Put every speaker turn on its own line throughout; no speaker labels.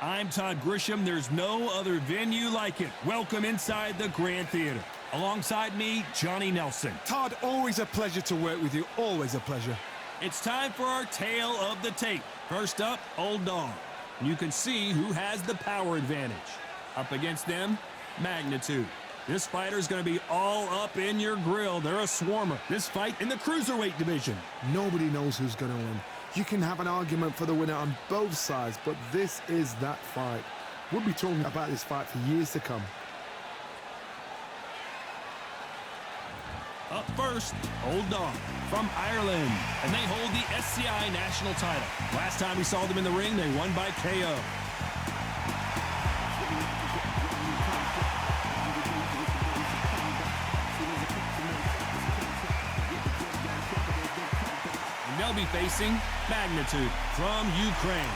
I'm Todd Grisham. There's no other venue like it. Welcome inside the Grand Theater. Alongside me, Johnny Nelson.
Todd, always a pleasure to work with you. Always a pleasure.
It's time for our tale of the tape. First up, Old Dog. You can see who has the power advantage. Up against them, Magnitude. This fighter's going to be all up in your grill. They're a swarmer. This fight in the cruiserweight division.
Nobody knows who's going to win. You can have an argument for the winner on both sides, but this is that fight. We'll be talking about this fight for years to come.
Up first, Old Dog from Ireland, and they hold the SCI national title. Last time we saw them in the ring, they won by KO. And they'll be facing Magnitude from Ukraine.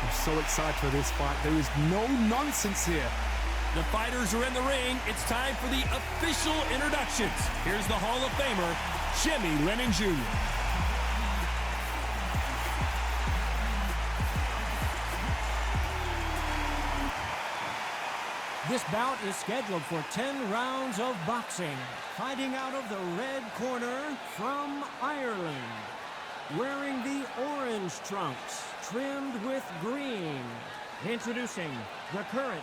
I'm so excited for this fight. There is no nonsense here.
The fighters are in the ring. It's time for the official introductions. Here's the Hall of Famer, Jimmy Lennon Jr.
This bout is scheduled for 10 rounds of boxing. Fighting out of the red corner from Ireland. Wearing the orange trunks, trimmed with green. Introducing the current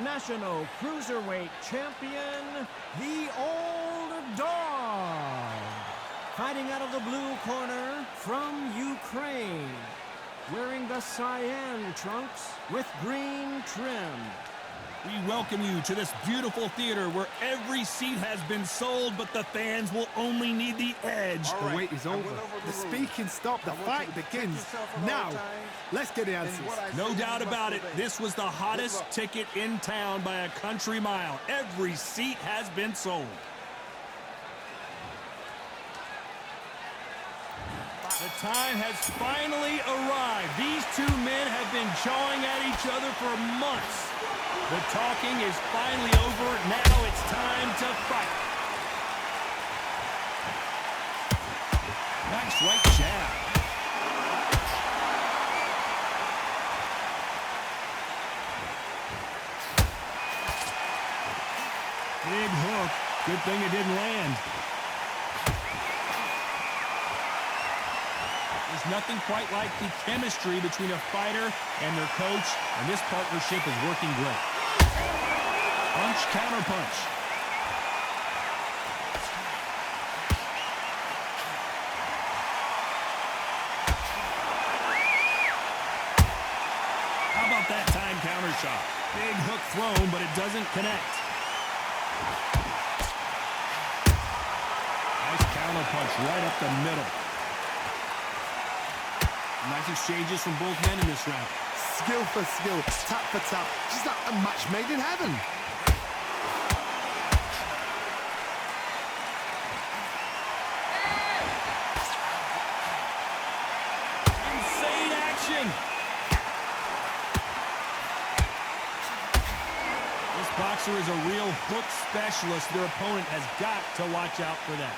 National Cruiserweight Champion, the Old Dog. Fighting out of the blue corner from Ukraine. Wearing the cyan trunks with green trim.
We welcome you to this beautiful theater where every seat has been sold, but the fans will only need the edge.
The wait is over. The speaking stopped. The fight begins. Now, let's get the answers.
No doubt about it, this was the hottest ticket in town by a country mile. Every seat has been sold. The time has finally arrived. These two men have been jawing at each other for months. The talking is finally over. Now it's time to fight. Nice right jab. Big hook. Good thing it didn't land. There's nothing quite like the chemistry between a fighter and their coach, and this partnership is working great. Punch, counter punch. How about that time counter shot? Big hook thrown, but it doesn't connect. Nice counter punch right up the middle. Nice exchanges from both men in this round.
Skill for skill, tap for tap. Just like a match made in heaven.
Insane action. This boxer is a real hook specialist. Their opponent has got to watch out for that.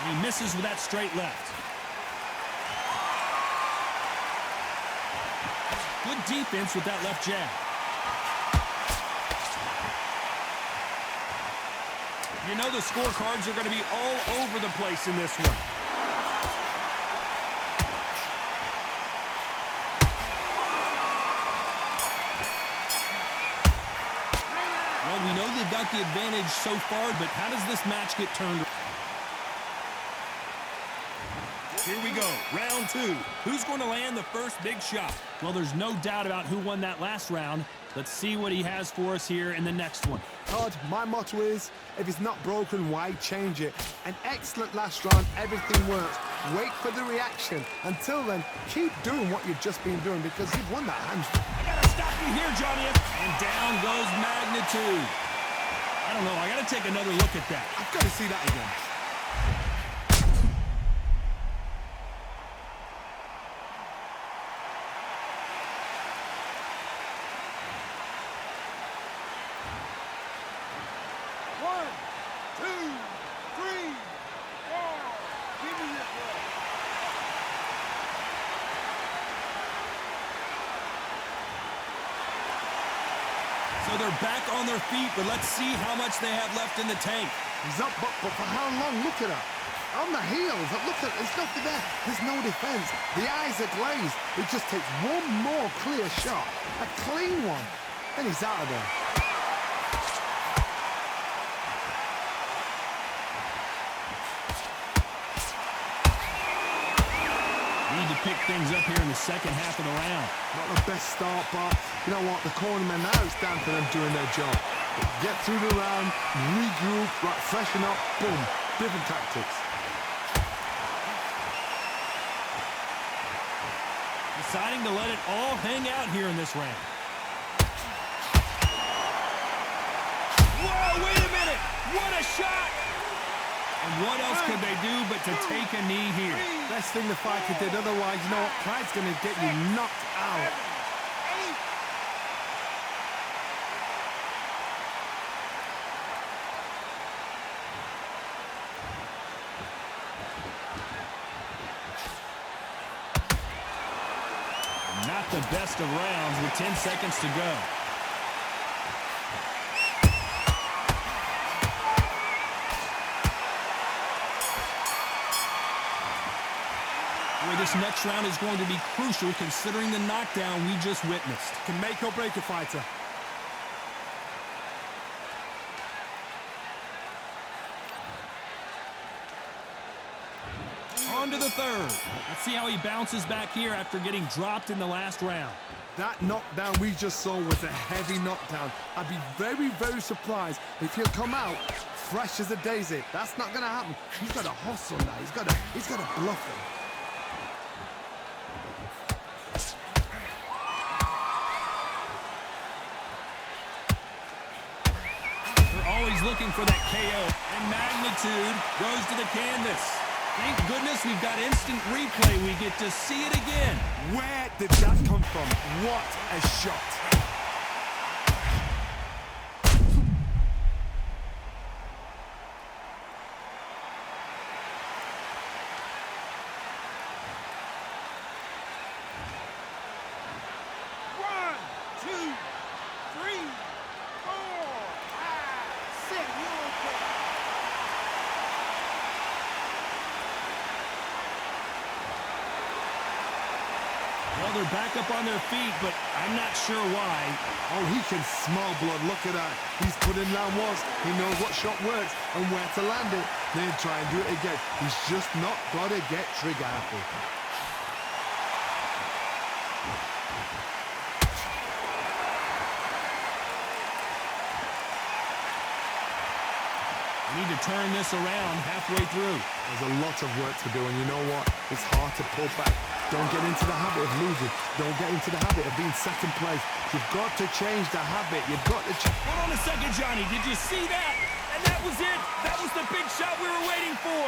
He misses with that straight left. Good defense with that left jab. You know the scorecards are going to be all over the place in this one. Well, we know they've got the advantage so far, but how does this match get turned around? Here we go, round two. Who's going to land the first big shot? Well, there's no doubt about who won that last round. Let's see what he has for us here in the next one.
Todd, my motto is, if it's not broken, why change it? An excellent last round, everything works. Wait for the reaction. Until then, keep doing what you've just been doing because you've won that hand.
I gotta stop you here, Johnny. And down goes Magnitude. I don't know, I gotta take another look at that.
I've got to see that again.
are back on their feet, but let's see how much they have left in the tank.
He's up, but for how long? Look at that. On the heels, look at, there's nothing there. There's no defense. The eyes are glazed. It just takes one more clear shot, a clean one, and he's out of there.
Need to pick things up here in the second half of the round.
Not the best start, but you know what? The cornermen, now it's down to them doing their job. Get through the round, regroup, right, freshen up, boom. Different tactics.
Deciding to let it all hang out here in this round. Whoa, wait a minute! What a shot! And what else could they do but to take a knee here?
Best thing the fighter did, otherwise, you know what? Pride's going to get you knocked out.
Not the best of rounds with 10 seconds to go. Boy, this next round is going to be crucial considering the knockdown we just witnessed.
Can make or break a fighter.
On to the third. Let's see how he bounces back here after getting dropped in the last round.
That knockdown we just saw was a heavy knockdown. I'd be very, very surprised if he'll come out fresh as a daisy. That's not going to happen. He's got to hustle now. He's got to bluff him.
They're always looking for that KO. And magnitude goes to the canvas. Thank goodness we've got instant replay. We get to see it again.
Where did that come from? What a shot.
Well, they're back up on their feet, but I'm not sure why.
Oh, he can smell blood. Look at that. He's put in round once. He knows what shot works and where to land it. Then try and do it again. He's just not got to get trigger happy.
We need to turn this around halfway through.
There's a lot of work to do, and you know what? It's hard to pull back. Don't get into the habit of losing. Don't get into the habit of being second place. You've got to change the habit. You've got to change.
Hold on a second, Johnny. Did you see that? And that was it. That was the big shot we were waiting for.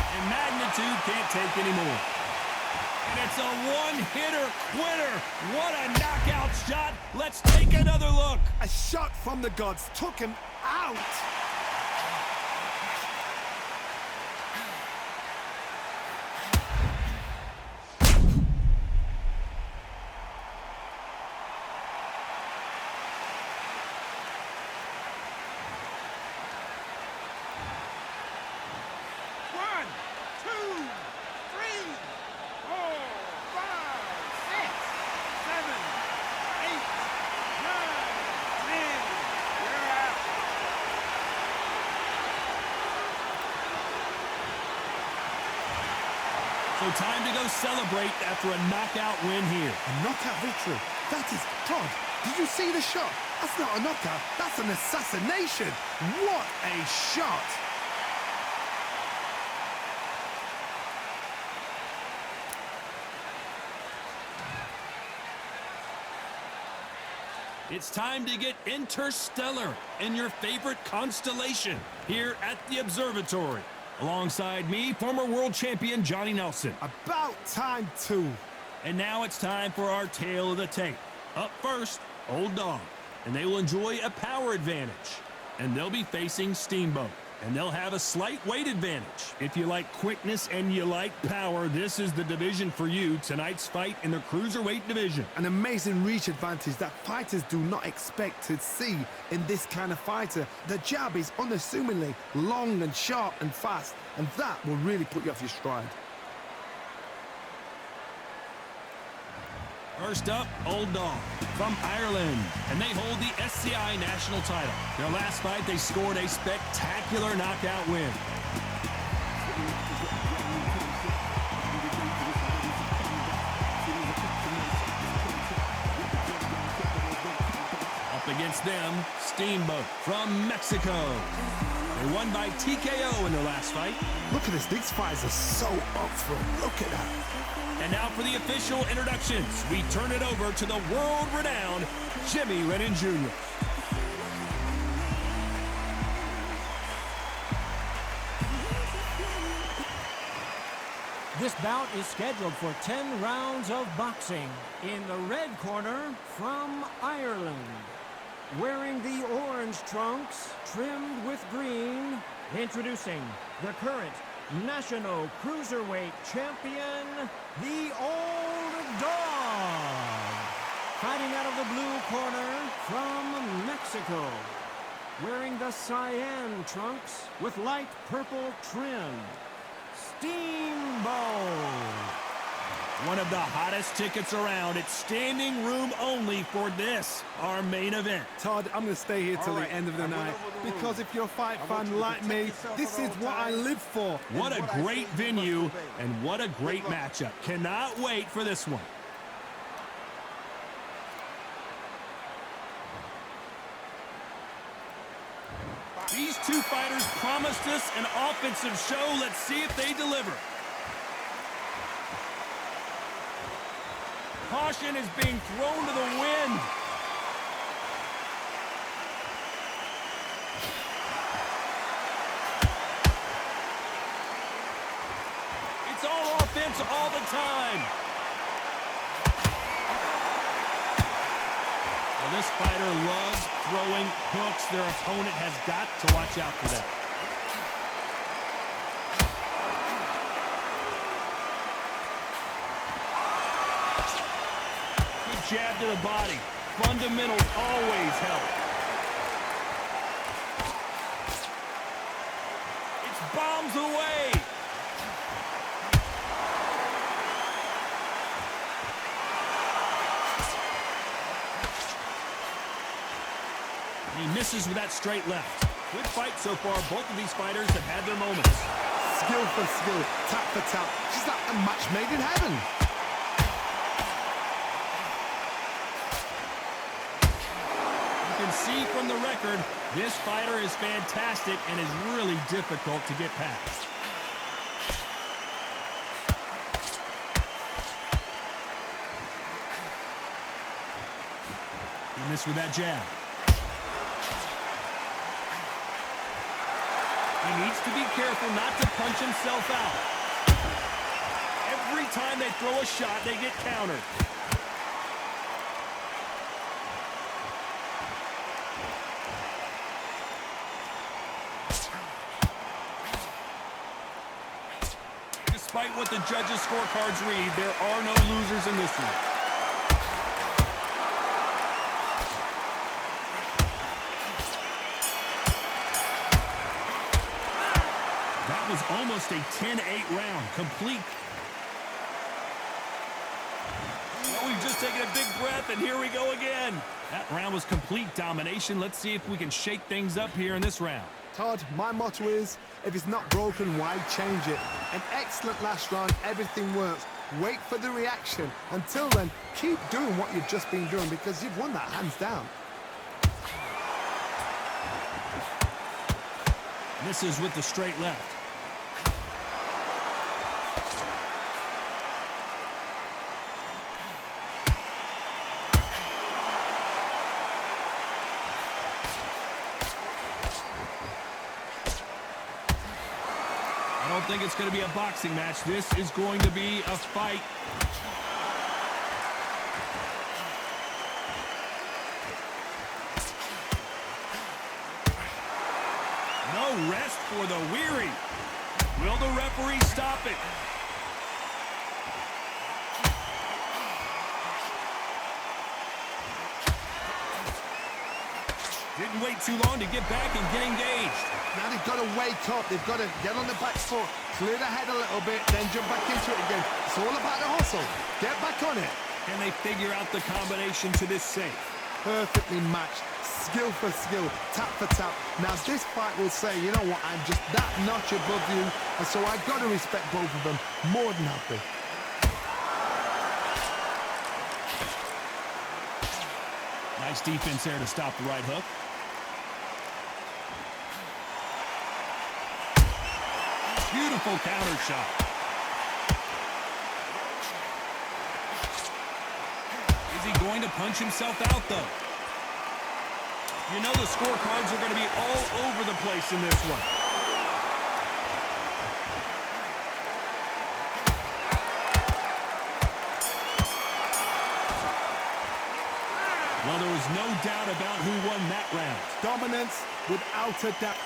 And magnitude can't take anymore. And it's a one-hitter quitter. What a knockout shot. Let's take another look.
A shot from the gods took him out.
So time to go celebrate after a knockout win here.
A knockout victory. That is Todd. Did you see the shot? That's not a knockout. That's an assassination. What a shot.
It's time to get interstellar in your favorite constellation here at the observatory. Alongside me, former world champion Johnny Nelson.
About time, too.
And now it's time for our tale of the tape. Up first, Old Dog. And they will enjoy a power advantage. And they'll be facing Steamboat. and they'll have a slight weight advantage. If you like quickness and you like power, this is the division for you. Tonight's fight in the cruiserweight division.
An amazing reach advantage that fighters do not expect to see in this kind of fighter. The jab is unassumingly long and sharp and fast, and that will really put you off your stride.
First up, Old Dog from Ireland, and they hold the SCI national title. Their last fight, they scored a spectacular knockout win. Up against them, Steamboat from Mexico. They won by TKO in their last fight.
Look at this. These fights are so up for it. Look at that.
And now for the official introductions, we turn it over to the world-renowned Jimmy Lennon Jr.
This bout is scheduled for 10 rounds of boxing. In the red corner, from Ireland, wearing the orange trunks trimmed with green, introducing the current National Cruiserweight Champion, the Old Dog. Fighting out of the blue corner from Mexico, wearing the cyan trunks with light purple trim, Steamboat.
One of the hottest tickets around. It's standing room only for this, our main event.
Todd, I'm going to stay here till the end of the night, because if you're a fight fan like me, this is what I live for.
What a great venue, and what a great matchup. Cannot wait for this one. These two fighters promised us an offensive show. Let's see if they deliver. Caution is being thrown to the wind. It's all offense all the time. Well, this fighter loves throwing hooks. Their opponent has got to watch out for that. Jab to the body. Fundamentals always help. It's bombs away. He misses with that straight left. Good fight so far. Both of these fighters have had their moments.
Skill for skill, tap for tap. She's like a match made in heaven.
See from the record, this fighter is fantastic and is really difficult to get past. He missed with that jab. He needs to be careful not to punch himself out. Every time they throw a shot, they get countered. Despite what the judges' scorecards read, there are no losers in this one. That was almost a 10-8 round, complete. Well, we've just taken a big breath, and here we go again. That round was complete domination. Let's see if we can shake things up here in this round.
Todd, my motto is, if it's not broken, why change it? An excellent last round, everything works. Wait for the reaction. Until then, keep doing what you've just been doing, because you've won that hands down.
Misses with the straight left. I don't think it's going to be a boxing match. This is going to be a fight. No No rest for the weary. Will the referee stop it? Didn't wait too long to get back and get engaged.
Now they've got to wake up. They've got to get on the back foot, clear the head a little bit, then jump back into it again. It's all about the hustle. Get back on it.
Can they figure out the combination to this save?
Perfectly matched. Skill for skill, tap for tap. Now this fight will say, you know what, I'm just that notch above you, and so I've got to respect both of them. More than happy.
Nice defense there to stop the right hook. Beautiful counter shot. Is he going to punch himself out, though? You know the scorecards are going to be all over the place in this one. Well, there was no doubt about who won that round.
Dominance without a doubt.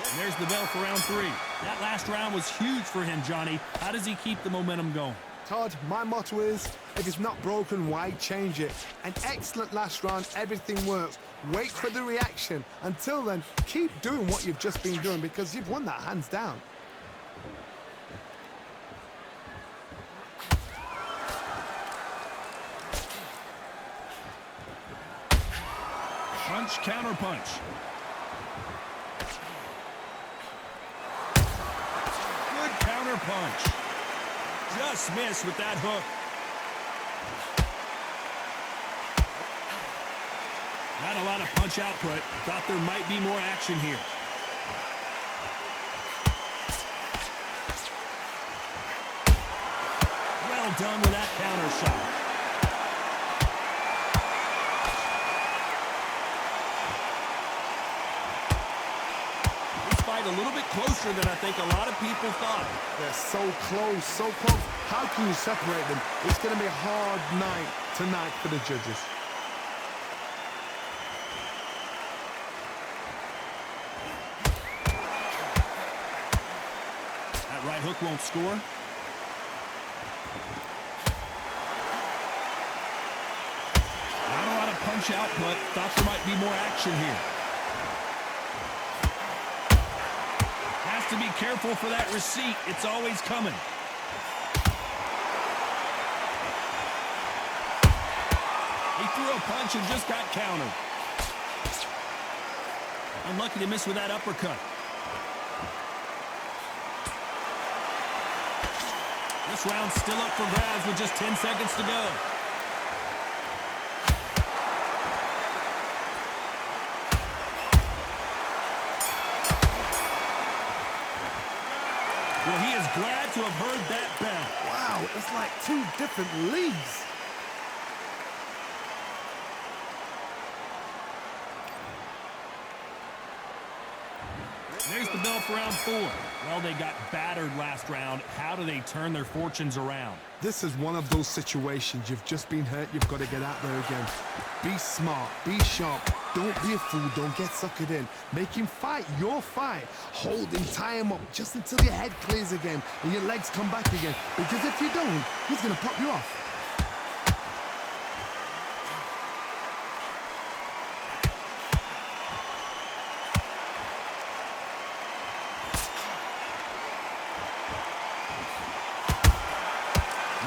And there's the bell for round 3. That last round was huge for him, Johnny. How does he keep the momentum going?
Todd, my motto is, if it's not broken, why change it? An excellent last round, everything works. Wait for the reaction. Until then, keep doing what you've just been doing because you've won that hands down.
Punch, counter punch. Good counter punch. Just missed with that hook. Not a lot of punch output. Thought there might be more action here. Well done with that counter shot. A little bit closer than I think a lot of people thought.
They're so close, so close. How can you separate them? It's going to be a hard night tonight for the judges.
That right hook won't score. Not a lot of punch output. Thought there might be more action here. To be careful for that receipt. It's always coming. He threw a punch and just got countered. Unlucky to miss with that uppercut. This round's still up for grabs with just 10 seconds to go. Well, he is glad to have heard that bell.
Wow, it's like 2 different leagues.
There's the bell for round 4. Well, they got battered last round. How do they turn their fortunes around?
This is one of those situations. You've just been hurt. You've got to get out there again. Be smart. Be sharp. Don't be a fool. Don't get suckered in. Make him fight your fight. Hold him, tie him up just until your head clears again and your legs come back again. Because if you don't, he's going to pop you off.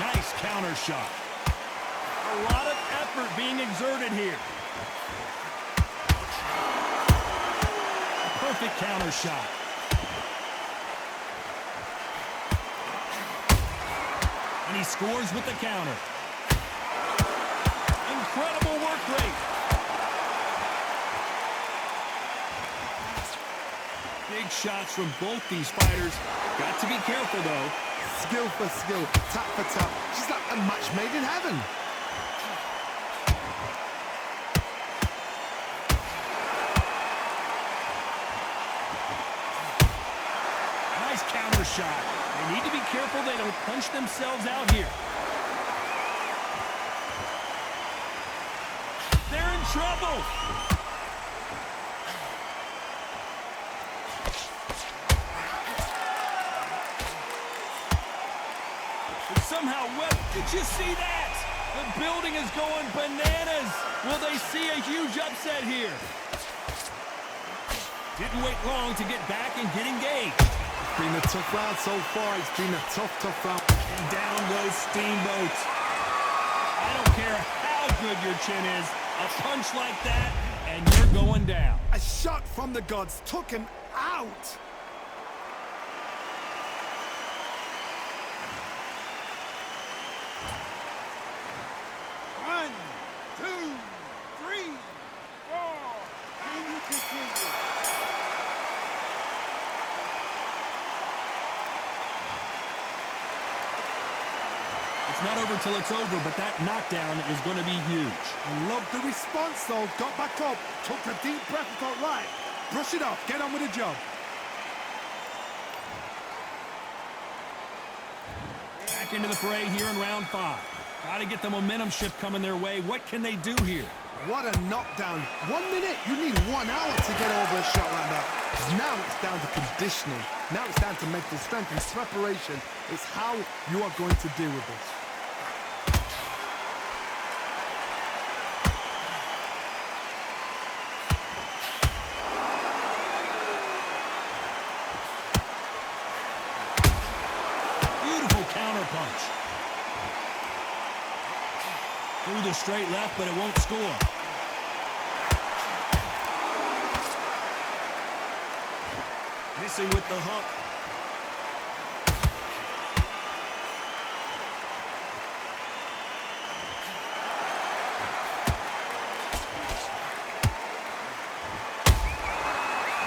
Nice counter shot. A lot of effort being exerted here. Perfect counter shot. And he scores with the counter. Incredible work rate. Big shots from both these fighters. Got to be careful, though.
Skill for skill, tap for tap. Just like a match made in heaven.
Nice counter shot. They need to be careful they don't punch themselves out here. They're in trouble. somehow did you see that? The building is going bananas. Will they see a huge upset here? Didn't wait long to get back and get engaged.
It's been a tough round so far. It's been a tough round.
And down goes Steamboat. I don't care how good your chin is. A punch like that, and you're going down.
A shot from the gods took him out.
One, two, three, four, and you continue.
It's not over till it's over, but that knockdown is going to be huge.
I love the response though. Got back up, took a deep breath and thought, right, brush it off, get on with the job.
Back into the fray here in round 5. Got to get the momentum shift coming their way. What can they do here?
What a knockdown. 1 minute, you need 1 hour to get over a shot like that. Now it's down to conditioning. Now it's down to mental strength and preparation. It's how you are going to deal with this.
Beautiful counter punch. Through the straight left, but it won't score. Missing with the hook.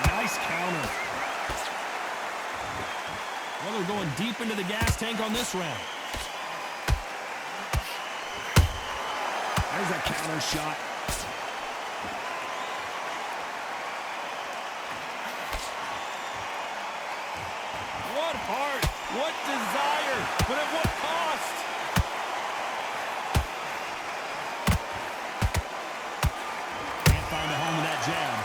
Nice counter. Well, they're going deep into the gas tank on this round. There's a counter shot. What heart, what desire, but at what cost? Can't find a home with that jab.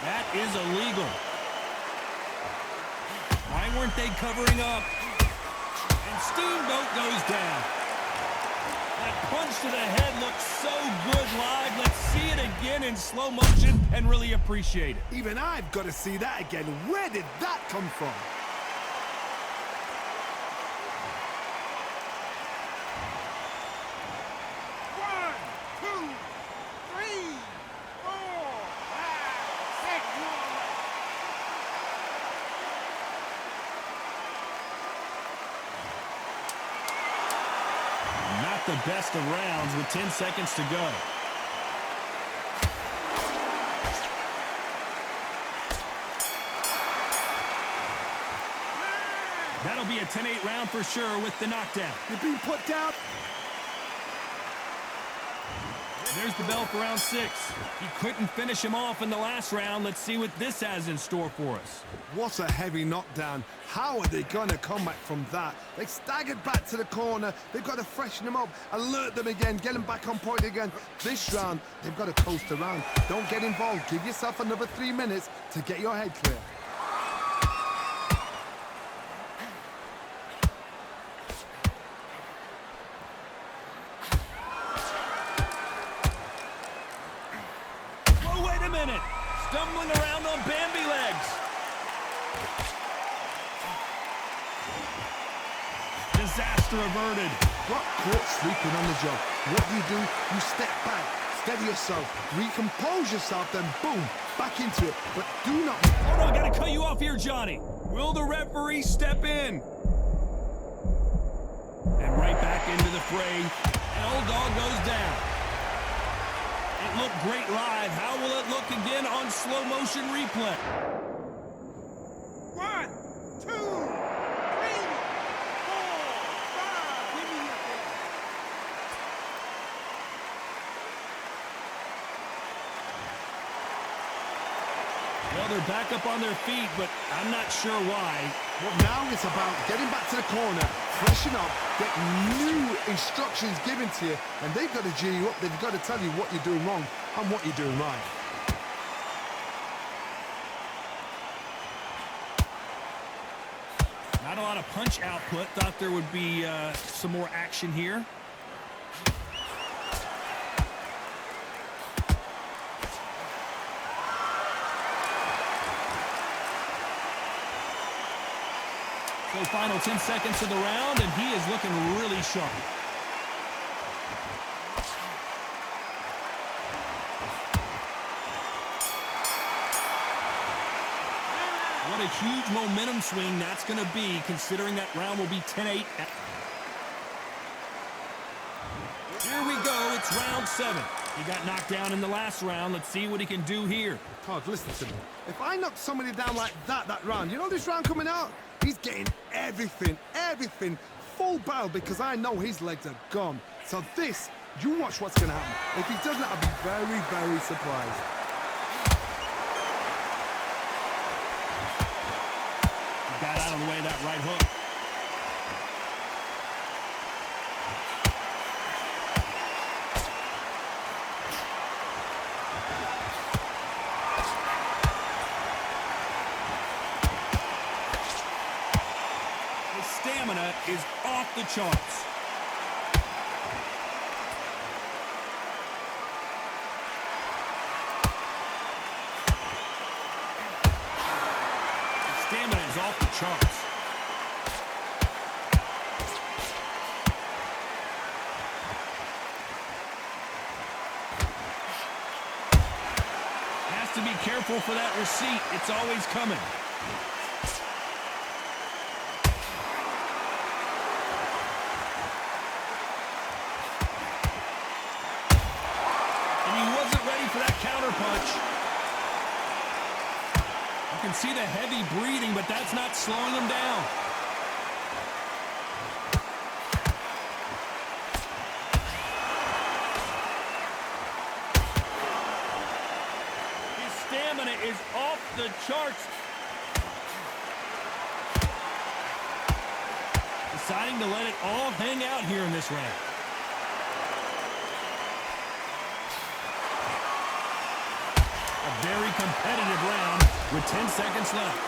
That is illegal. Why weren't they covering up? And Steamboat goes down. That punch to the head looks so good live. Let's see it again in slow motion and really appreciate it.
Even I've got to see that again. Where did that come from?
One, two, three, four, five, six.
Not the best of rounds with 10 seconds to go. That'll be a 10-8 round for sure with the knockdown.
You're being put down.
There's the bell for round 6. He couldn't finish him off in the last round. Let's see what this has in store for us.
What a heavy knockdown. How are they going to come back from that? They staggered back to the corner. They've got to freshen them up, alert them again, get them back on point again. This round, they've got to coast around. Don't get involved. Give yourself another 3 minutes to get your head clear.
Oh, wait a minute. Stumbling around on Bambi legs. Disaster averted.
Got caught sleeping on the job. What do? You step back, steady yourself, recompose yourself, then boom, back into it. But do not...
Oh, no, I gotta cut you off here, Johnny. Will the referee step in? And right back into the fray. And Old Dog goes down. It looked great live. How will it look again on slow motion replay?
One, two, three, four, five. Give me your best.
Well, they're back up on their feet, but I'm not sure why.
Well, now it's about getting back to the corner, freshen up, get new instructions given to you, and they've got to G you up. They've got to tell you what you're doing wrong and what you're doing right.
Not a lot of punch output. Thought there would be some more action here. So final 10 seconds of the round, and he is looking really sharp. What a huge momentum swing that's going to be, considering that round will be 10-8. Here we go. It's round 7. He got knocked down in the last round. Let's see what he can do here.
Todd, listen to me. If I knock somebody down like that round, you know this round coming out? He's getting everything, full barrel, because I know his legs are gone. So this, you watch what's going to happen. If he doesn't, I'll be very, very surprised.
Got out of the way of that right hook. His stamina is off the charts. Stamina is off the charts. Has to be careful for that receipt. It's always coming. And he wasn't ready for that counter punch. You can see the heavy breathing, but that's not slowing him down. His stamina is off the charts. Deciding to let it all hang out here in this round. A very competitive round with 10 seconds left.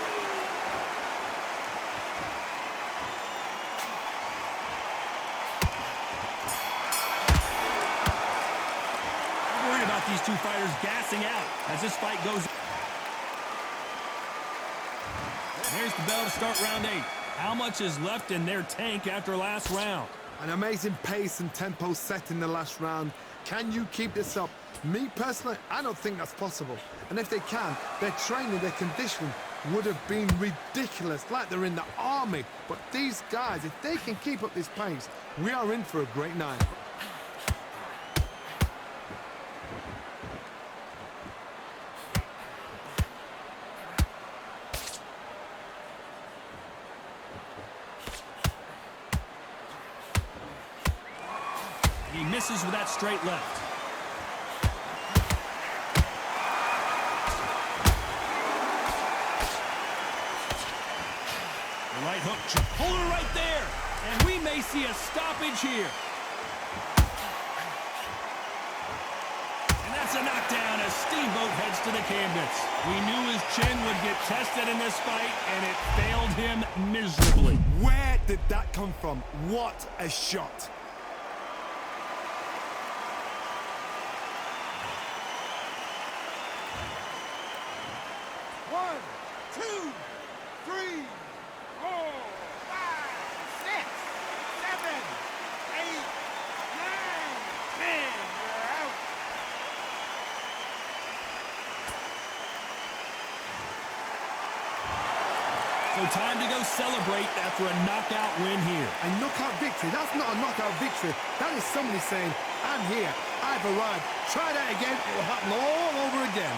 I'm worried about these two fighters gassing out as this fight goes. There's the bell to start round 8. How much is left in their tank after last round?
An amazing pace and tempo set in the last round. Can you keep this up? Me personally, I don't think that's possible. And if they can, their training, their conditioning would have been ridiculous, like they're in the army. But these guys, if they can keep up this pace, we are in for a great night.
He misses with that straight left. The right hook, hold her right there, and we may see a stoppage here. And that's a knockdown as Steamboat heads to the canvas. We knew his chin would get tested in this fight, and it failed him miserably.
Where did that come from? What a shot.
One, two, three, 4, 5, 6, 7, 8, 9, 10. You're out.
So time to go celebrate after a knockout win here.
A knockout victory? That's not a knockout victory. That is somebody saying, I'm here, I've arrived. Try that again, it will happen all over again.